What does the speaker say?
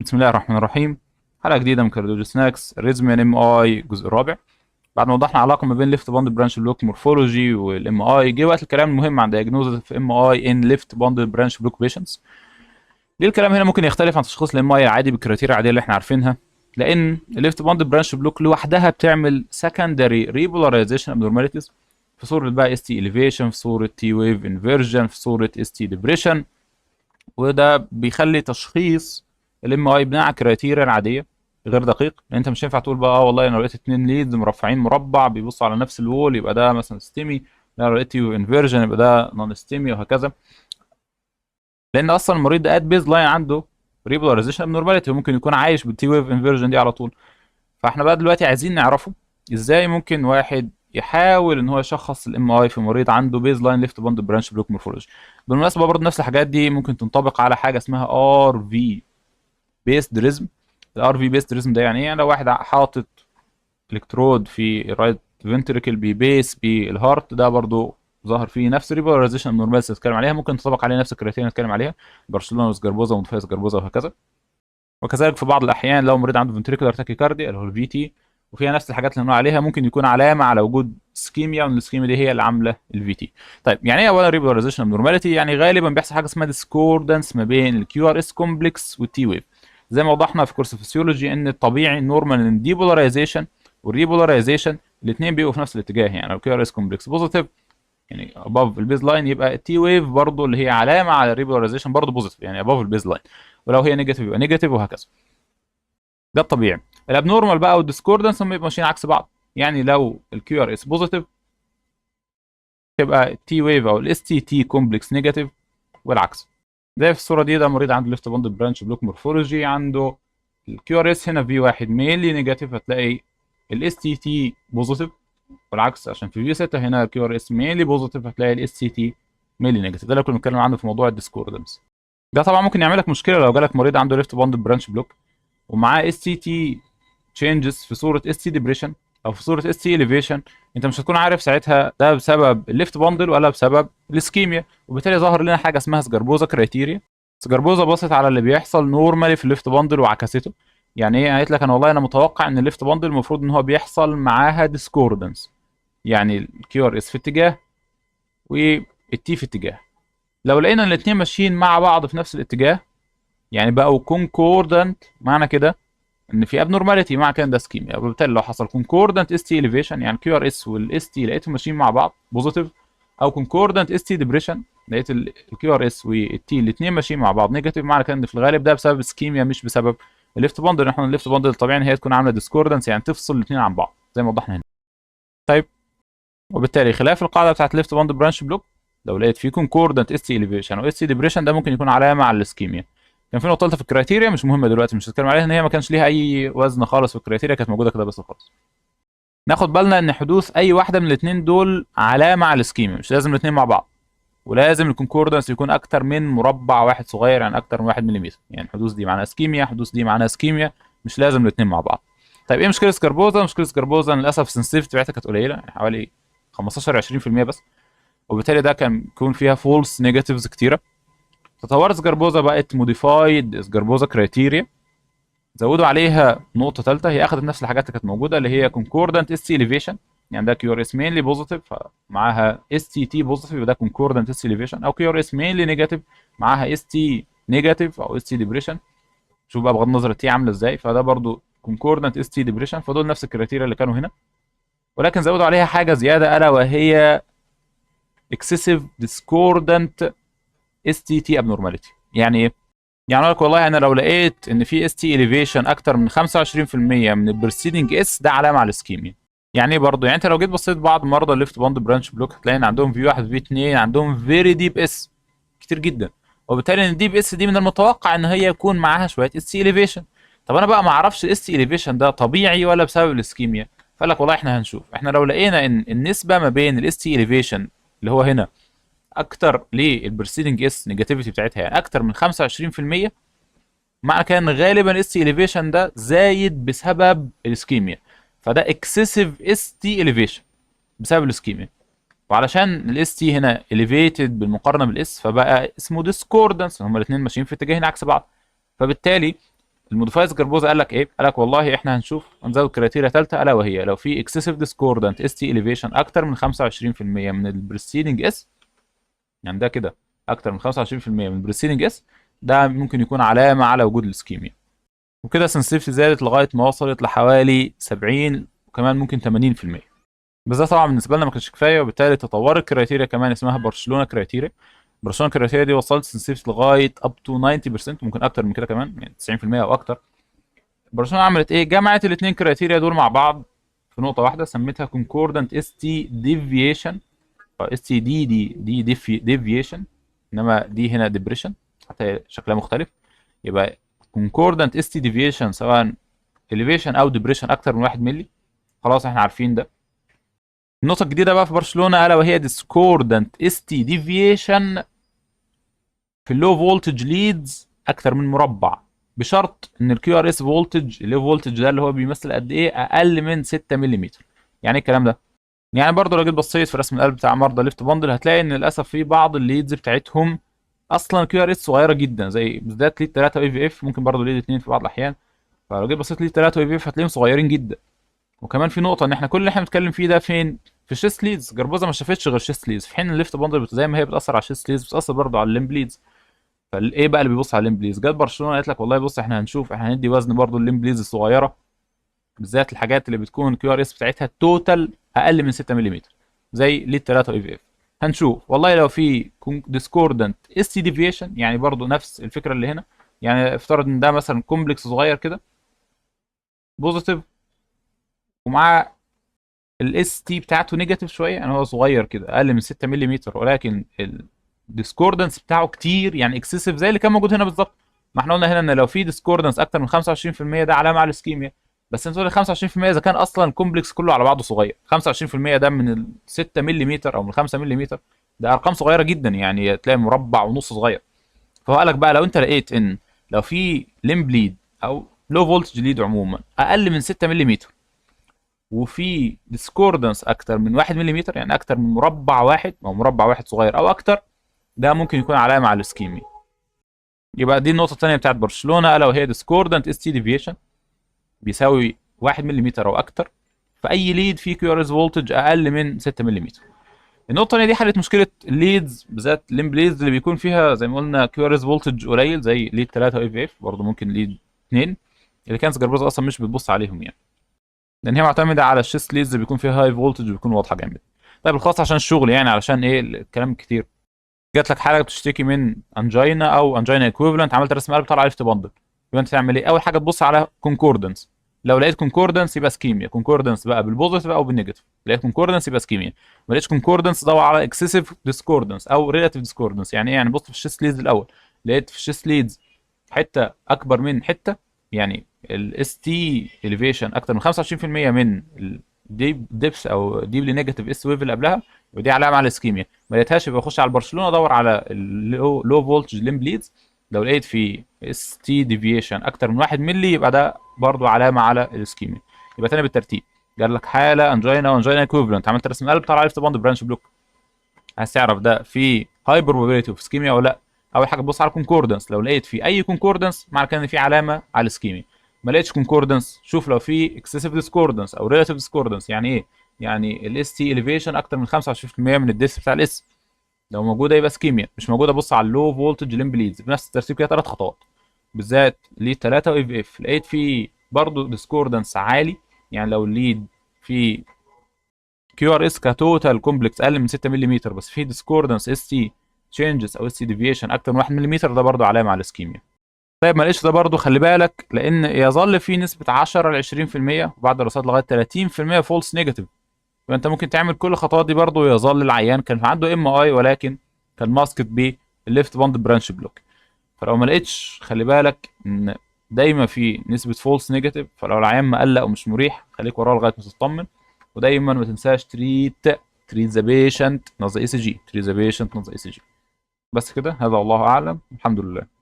بسم الله الرحمن الرحيم. حلقة جديدة من كارديولوجي سناكس الريزميان ام اي الجزء الرابع. بعد ما وضحنا علاقة ما بين ليفت باند برانش بلوك مورفولوجي والام اي، جه وقت الكلام المهم عن دايجنوزز في ام اي ان ليفت باند برانش بلوك بيشنتس. ليه الكلام هنا ممكن يختلف عن تشخيص الام اي العادي بالكريتيريا العادية اللي احنا عارفينها؟ لان الليفت باند برانش بلوك لوحدها بتعمل سكندري ريبولاريزيشن ابنورماليتيز في صورة بقى اس تي اليفيشن، في صورة تي ويف انفيرجن، في صورة اس تي ديبريشن. وده بيخلي تشخيص الام اي بناء على الكرايتيريا العاديه غير دقيق، لان انت مش هينفع تقول بقى والله انا لو لقيت اتنين ليدز مرفعين مربع بيبصوا على نفس الوول يبقى ده مثلا ستيمي، لا لو لقيت يو انفيرجن يبقى ده نون ستيمي، وهكذا. لان اصلا المريض ده ات بيز لاين عنده ريبولاريزيشن ابنورماليتي، وممكن يكون عايش بالتي ويف انفيرجن دي على طول. فاحنا بقى دلوقتي عايزين نعرفه ازاي ممكن واحد يحاول ان هو يشخص الام اي في مريض عنده بيز لاين ليفت باند برانش بلوك مورفولوجي. بالمناسبه برضه نفس الحاجات دي ممكن تنطبق على حاجه اسمها ار في بيست ريزم. الار في بيست ريزم ده يعني ايه؟ يعني لو واحد حاطط الكترود في الرايت فنتريكل بيبيس بالهارت، ده برضو ظهر فيه نفس الريبولاريزيشن نورمالز نتكلم عليها، ممكن تطبق عليه نفس الكريتيريا نتكلم عليها، برشلونه وسجربوزا ومتفايز جربوزا وهكذا. وكذلك في بعض الاحيان لو مريض عنده فنتريكولار تاكيكارديا اللي هو الفي تي، وفيها نفس الحاجات اللي بنقول عليها، ممكن يكون علامه على وجود سكيميا، وان السكيميا دي هي اللي عامله الفي تي. طيب يعني ايه اولا ريبولاريزيشن ابنورماليتي؟ يعني غالبا بيحصل حاجه اسمها ديسكوردنس ما بين الكيو ار اس كومبلكس والتي ويف. زي ما وضحنا في كورس الفسيولوجي ان الطبيعي النورمال ان الديبولاريزيشن والريبولاريزيشن الاثنين بيبقوا في نفس الاتجاه. يعني لو الكيو ار اس كومبلكس بوزيتيف يعني اباف البيز لاين، يبقى التي ويف برضه اللي هي علامه على الريبولاريزيشن برضه بوزيتيف، يعني اباف البيز لاين. ولو هي نيجاتيف يبقى نيجاتيف، وهكذا. ده الطبيعي. الابنورمال بقى والديسكوردنس هم يبقوا ماشيين عكس بعض. يعني لو الكيو ار اس بوزيتيف تبقى التي ويف او الاس تي تي كومبلكس نيجاتيف، والعكس. زي في الصوره دي، ده مريض عنده ليفت باند برانش بلوك مورفولوجي، عنده الكيو ار اس هنا في واحد مينلي نيجاتيف، هتلاقي الاس تي تي بوزيتيف، والعكس عشان في 6 هنا الكيو ار اس مينلي بوزيتيف هتلاقي الاس تي تي مينلي نيجاتيف. ده اللي كنا بنتكلم عنه في موضوع الديسكوردنس. ده طبعا ممكن يعمل لك مشكله لو جالك مريض عنده ليفت باند برانش بلوك ومعاه اس تي تي تشينجز في صوره اس تي ديبريشن او في صوره اس تي اليفيشن. انت مش هتكون عارف ساعتها ده بسبب الليفت باندل ولا بسبب الاسكيميا، وبالتالي ظهر لنا حاجه اسمها سجربوزا كرايتيريا. سجربوزا بصت على اللي بيحصل نورمالي في الليفت باندل وعكسته. يعني ايه؟ قالت لك انا والله انا متوقع ان الليفت باندل المفروض ان هو بيحصل معاها ديسكوردنس، يعني الكيو ار اس في اتجاه والتي في اتجاه. لو لقينا ان الاثنين ماشيين مع بعض في نفس الاتجاه، يعني بقوا كونكوردنت، معنى كده ان في ابنورماليتي، مع كان ده سكيميا. وبالتالي لو حصل كونكوردنت اس تي اليفيشن، يعني كيو ار اس والاس تي لقيتهم ماشيين مع بعض بوزيتيف، او كونكوردنت اس تي ديبريشن لقيت الكيو ار اس والتي الاثنين ماشيين مع بعض نيجاتيف، معنى كده ان في الغالب ده بسبب سكيميا مش بسبب الليفت باندل. احنا الليفت باندل الطبيعي ان هي تكون عامله ديسكوردنس، يعني تفصل الاثنين عن بعض زي ما وضحنا هنا. طيب، وبالتالي خلاف القاعده بتاعت الليفت باندل برانش بلوك، لو لقيت فيه كونكوردنت اس تي اليفيشن او اس تي ديبريشن ده ممكن يكون علامه على الاسكيميا. كان في نقطه ثالثه في الكرايتيريا مش مهمه دلوقتي، مش هتكلم عليها، ان هي ما كانش ليها اي وزن خالص في الكرايتيريا، كانت موجوده كده بس خالص. ناخد بالنا ان حدوث اي واحده من الاثنين دول علامه على الاسكيميا، مش لازم الاثنين مع بعض، ولازم الكونكوردنس يكون اكتر من مربع واحد صغير، يعني اكتر من 1 ملم. يعني حدوث دي معناها اسكيميا، حدوث دي معناها اسكيميا، مش لازم الاثنين مع بعض. طيب ايه مشكله سكربوزا؟ مشكله سكربوزا للاسف السنسيتيفيتي بتاعتها كانت قليله، يعني حوالي 15 20% بس، وبالتالي ده كان بيكون فيها فولس نيجاتيفز كتيره. تطورت سكربوزا بقت موديفايد سكربوزا كرايتيريا، زودوا عليها نقطه ثالثه، هي اخذت نفس الحاجات اللي كانت موجوده اللي هي كونكوردنت اس تي اليفيشن. يعني ده كيو ار اس مينلي بوزيتيف فمعاها اس تي تي بوزيتيف، يبقى ده كونكوردنت اس تي اليفيشن، او كيو ار اس مينلي نيجاتيف معاها اس تي نيجاتيف او اس تي ديبريشن. شوف بقى بغض النظر التي عامله ازاي، فده برضو كونكوردنت اس تي ديبريشن. فدول نفس الكريتيريا اللي كانوا هنا، ولكن زودوا عليها حاجه زياده الا وهي اكسسيف ديسكوردنت اس تي تي ابنورماليتي. يعني ايه؟ يعني اقول لك والله انا لو لقيت ان في اس تي اليفيشن اكتر من 25% من البرسيدنج اس، ده علامه على الاسكيميا. يعني ايه برضه؟ يعني انت لو جيت بصيت بعض مرضى الليفت باند برانش بلوك هتلاقي ان عندهم في 1 في 2 عندهم فيري ديب اس كتير جدا، وبالتالي ان الديب اس دي من المتوقع ان هي يكون معاها شويه اس تي اليفيشن. طب انا بقى ما اعرفش الاس تي اليفيشن ده طبيعي ولا بسبب الاسكيميا. فقال لك والله احنا هنشوف، احنا لو لقينا ان النسبه ما بين الاس تي اليفيشن اللي هو هنا اكتر للبرسيدنج اس نيجاتيفيتي بتاعتها، يعني اكتر من 25%، معنى كده ان غالبا اس تي اليفيشن ده زايد بسبب الاسكيميا، فده اكسسيف اس تي اليفيشن بسبب الاسكيميا. وعلشان الاس تي هنا اليفيتد بالمقارنه بالاس، فبقى اسمه ديسكوردنس، هما الاثنين ماشيين في اتجاهين عكس بعض. فبالتالي الموديفايز جربوزا قال لك ايه؟ قال لك والله احنا هنزود كريتيريا ثالثه، الا وهي لو في اكسسيف ديسكوردنت اس تي اليفيشن اكتر من 25% من البريسيدنج اس، يعني ده كده اكتر من 25% من البريسيدنج اس، ده ممكن يكون علامه على وجود الاسكيميا. وكده سنسيفتي زادت لغايه ما وصلت لحوالي 70 وكمان ممكن 80%. بس ده طبعا بالنسبه لنا ما كانش كفايه، وبالتالي تطورت كرايتيريا كمان اسمها برشلونه كرايتيريا. برشلونه كرايتيريا دي وصلت سنسيفتي لغايه اب تو 90%، ممكن اكتر من كده كمان، يعني 90% او اكتر. برشلونه عملت ايه؟ جمعت الاثنين كرايتيريا دول مع بعض في نقطه واحده، سميتها كونكوردنت اس تي ديفيشن. اس تي دي ديفيشن، انما دي هنا ديبريشن، حتى شكلها مختلف. يبقى كونكوردنت اس تي ديفيشن سواء elevation او ديبريشن اكتر من 1 مللي، خلاص احنا عارفين ده. النقطه الجديده بقى في برشلونه الا وهي discordant اس تي ديفيشن في اللو فولتج ليدز اكتر من مربع، بشرط ان الكيو ار اس فولتج، اللي هو فولتج ده اللي هو بيمثل قد ايه، اقل من 6 ملم. يعني ايه الكلام ده؟ يعني برضه لو جيت بصيت في رسم القلب بتاع مرضى ليفت باندل هتلاقي ان للاسف في بعض الليدز بتاعتهم اصلا كيو ار اس صغيره جدا، زي بالذات ليد 3 واي في اف، ممكن برضه ليد 2 في بعض الاحيان. فلو جيت بصيت ليد 3 واي في اف هتلاقيهم صغيرين جدا. وكمان في نقطه ان احنا كل اللي احنا بنتكلم فيه ده فين؟ في الشيست ليدز. جربوزا ما شافتش غير شيست ليدز، في حين الليفت باندل زي ما هي بتاثر على الشيست ليدز بتاثر برضه على الليمب ليدز. فالايه بقى اللي بيبص على الليمب ليدز؟ جت برشلونه قالت لك والله بص احنا هنشوف، احنا هندي وزن برضه الليمب ليدز الصغيره، بالذات الحاجات اللي بتكون كيو ار اس بتاعتها توتال اقل من 6 ملم، زي ليد 3 اي في اف. هنشوف والله لو في ديسكوردنت اس تي ديفيشن، يعني برضو نفس الفكره اللي هنا. يعني افترض ان ده مثلا كومبلكس صغير كده بوزيتيف، ومع الاس تي بتاعته نيجاتيف شويه، يعني هو صغير كده اقل من 6 ملم، ولكن الديسكوردنس بتاعه كتير يعني اكسسيف زي اللي كان موجود هنا بالظبط. ما احنا قلنا هنا ان لو في ديسكوردنس اكتر من 25% ده علامه على الاسكيميا. بس انت تقول 25% اذا كان اصلا الكومبلكس كله على بعضه صغير، 25% ده من ال 6 ملم او من 5 ملم، ده ارقام صغيره جدا، يعني تلاقي مربع ونص صغير. فهو قال لك بقى لو انت لقيت ان لو في ليمب ليد او لو فولتج ليد عموما اقل من 6 ملم، وفي ديسكوردنس اكتر من 1 ملم، يعني اكتر من مربع واحد او مربع واحد صغير او اكتر، ده ممكن يكون علامه على الاسكيميا. يبقى دي النقطه الثانيه بتاعت برشلونه الا وهي ديسكوردنت اس تي ديفيشن بيساوي 1 ملم او اكتر في اي ليد فيه كيو ار اس فولتج اقل من 6 ملم. النقطه الثانيه دي حلت مشكله الليدز، بالذات الليمب ليدز اللي بيكون فيها زي ما قلنا كيو ار اس فولتج قليل، زي ليد 3 اي في اف، برضه ممكن ليد 2، اللي كانت جربوزا اصلا مش بتبص عليهم يعني، لان هي معتمده على الشيست ليدز اللي بيكون فيها هاي فولتج وبيكون واضحه جامد. طيب الخاص عشان الشغل، يعني علشان ايه الكلام كتير، جات لك حاله بتشتكي من انجينا او انجينا ايكويفالنت، عملت رسم قلب طلع ليفت باندل، يبقى انت تعمل ايه؟ اول حاجه تبص على كونكوردنس. لو لقيت كونكوردنس يبقى اسكيميا، كونكوردنس بقى بالبوزيتيف او بالنيجاتيف. لقيت كونكوردنس يبقى اسكيميا، ما لقيتش كونكوردنس دور على اكسسيف ديسكوردنس او ريلاتيف ديسكوردنس. يعني ايه؟ يعني بص في الشيست ليدز الاول، لقيت في الشيست ليدز حته اكبر من حته، يعني الاس تي اليفيشن اكتر من 25% من الديب ديبس او ديبلي نيجاتيف اس ويف اللي قبلها، ودي علامه على الاسكيميا. ما لقيتهاش يبقى اخش على برشلونه ادور على اللو فولتج ليمب ليدز. لو لقيت في اس تي ديفيشن اكتر من 1 مللي يبقى ده برضو علامه على الاسكيميا. يبقى تاني بالترتيب، قال لك حاله انجينا وانجينا ايكويفالنت، عملت رسم قلب طلع ليفت باند برانش بلوك. عايز تعرف ده في هاي بروبابيلتي اوف اسكيميا ولا لا؟ اول حاجه تبص على الكونكوردنس، لو لقيت في اي كونكوردنس معنى كده ان في علامه على الاسكيميا. ما لقيتش كونكوردنس، شوف لو في اكسسيف ديسكوردنس او ريلاتيف ديسكوردنس. يعني ايه؟ يعني الاس تي اليفيشن اكتر من 25% من الديس بتاع الاس، لو موجوده يبقى اسكيميا، مش موجوده بص على اللو فولتج ليمب ليدز بنفس الترتيب كده 3 خطوات، بالذات ليد 3 واف اف. لقيت فيه برضه ديسكوردنس عالي، يعني لو الليد في كيو ار اس كتوتال كومبلكس اقل من 6 ملم بس في ديسكوردنس اس تي تشينجز او اس تي ديفيشن اكتر من 1 ملم، ده برضه علامه على الاسكيميا. طيب ما لقيتش ده برضه خلي بالك، لان يظل في نسبه 10 ل 20% وبعض الدراسات لغايه 30% فولس نيجاتيف. فانت ممكن تعمل كل الخطوات دي برضه ويظل العيان كان عنده ام اي ولكن كان ماسكت بالليفت باند برانش بلوك. فلو ما لقيتش خلي بالك ان دايما في نسبه فولس نيجاتيف، فلو العيان مقلق ومش مريح خليك وراه لغايه ما تطمن. ودايما ما تنساش تريت ذا بيشنت نوت ذا اي سي جي، تريت ذا بيشنت نوت ذا اي سي جي. بس كده، هذا والله اعلم، الحمد لله.